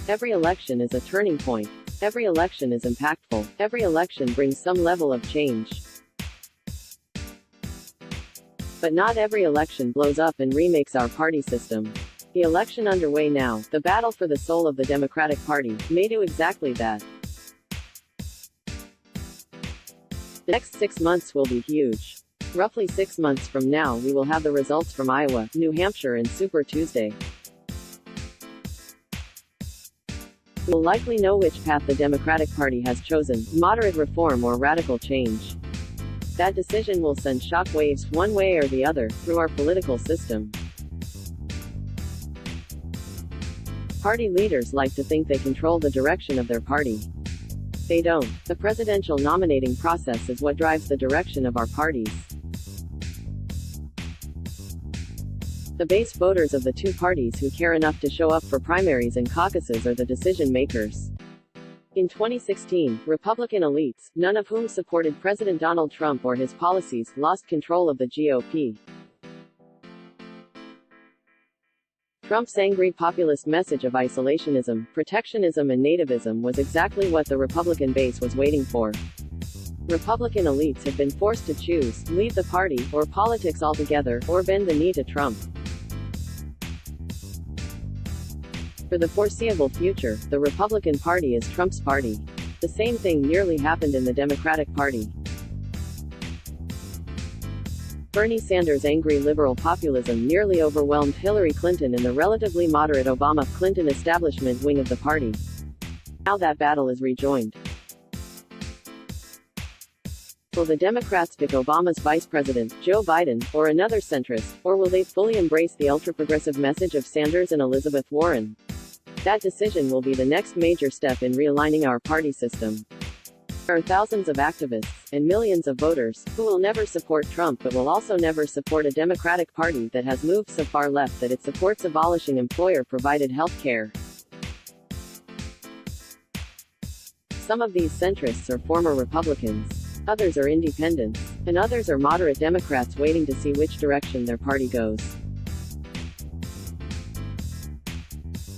Every election is a turning point. Every election is impactful. Every election brings some level of change. But not every election blows up and remakes our party system. The election underway now, the battle for the soul of the Democratic Party, may do exactly that. The next 6 months will be huge. Roughly 6 months from now we will have the results from Iowa, New Hampshire and Super Tuesday. We will likely know which path the Democratic Party has chosen, moderate reform or radical change. That decision will send shockwaves, one way or the other, through our political system. Party leaders like to think they control the direction of their party. They don't. The presidential nominating process is what drives the direction of our parties. The base voters of the two parties who care enough to show up for primaries and caucuses are the decision makers. In 2016, Republican elites, none of whom supported President Donald Trump or his policies, lost control of the GOP. Trump's angry populist message of isolationism, protectionism and nativism was exactly what the Republican base was waiting for. Republican elites have been forced to choose, leave the party, or politics altogether, or bend the knee to Trump. For the foreseeable future, the Republican Party is Trump's party. The same thing nearly happened in the Democratic Party. Bernie Sanders' angry liberal populism nearly overwhelmed Hillary Clinton and the relatively moderate Obama-Clinton establishment wing of the party. Now that battle is rejoined. Will the Democrats pick Obama's vice president, Joe Biden, or another centrist, or will they fully embrace the ultra-progressive message of Sanders and Elizabeth Warren? That decision will be the next major step in realigning our party system. There are thousands of activists, and millions of voters, who will never support Trump but will also never support a Democratic Party that has moved so far left that it supports abolishing employer-provided health care. Some of these centrists are former Republicans. Others are independents. And others are moderate Democrats waiting to see which direction their party goes.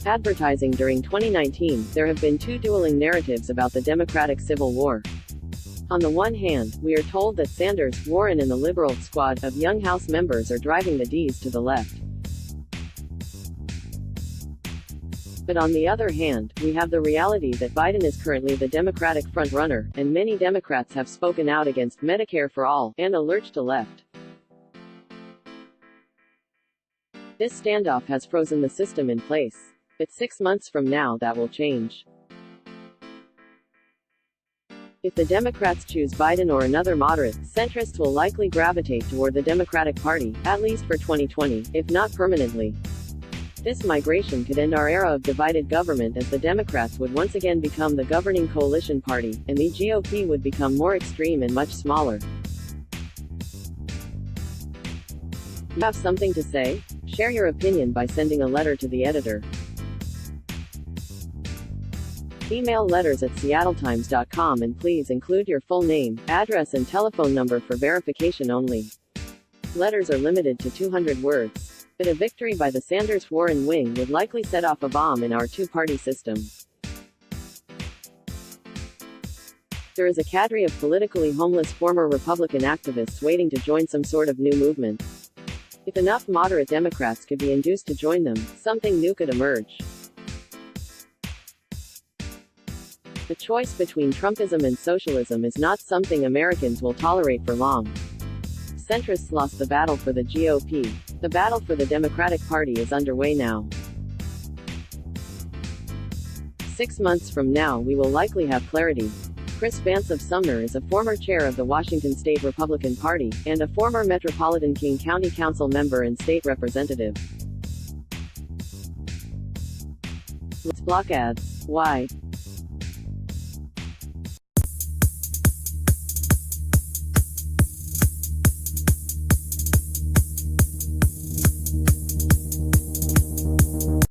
Advertising during 2019, there have been two dueling narratives about the Democratic Civil War. On the one hand, we are told that Sanders, Warren and the liberal squad of young House members are driving the Ds to the left. But on the other hand, we have the reality that Biden is currently the Democratic frontrunner, and many Democrats have spoken out against Medicare for all, and a lurch to left. This standoff has frozen the system in place. But 6 months from now that will change. If the Democrats choose Biden or another moderate, centrists will likely gravitate toward the Democratic Party, at least for 2020, if not permanently. This migration could end our era of divided government as the Democrats would once again become the governing coalition party, and the GOP would become more extreme and much smaller. You have something to say? Share your opinion by sending a letter to the editor. Email letters@seattletimes.com and please include your full name, address and telephone number for verification only. Letters are limited to 200 words. But a victory by the Sanders-Warren wing would likely set off a bomb in our two-party system. There is a cadre of politically homeless former Republican activists waiting to join some sort of new movement. If enough moderate Democrats could be induced to join them, something new could emerge. The choice between Trumpism and socialism is not something Americans will tolerate for long. Centrists lost the battle for the GOP. The battle for the Democratic Party is underway now. 6 months from now we will likely have clarity. Chris Vance of Sumner is a former chair of the Washington State Republican Party, and a former Metropolitan King County Council member and state representative. Let's block ads. Why?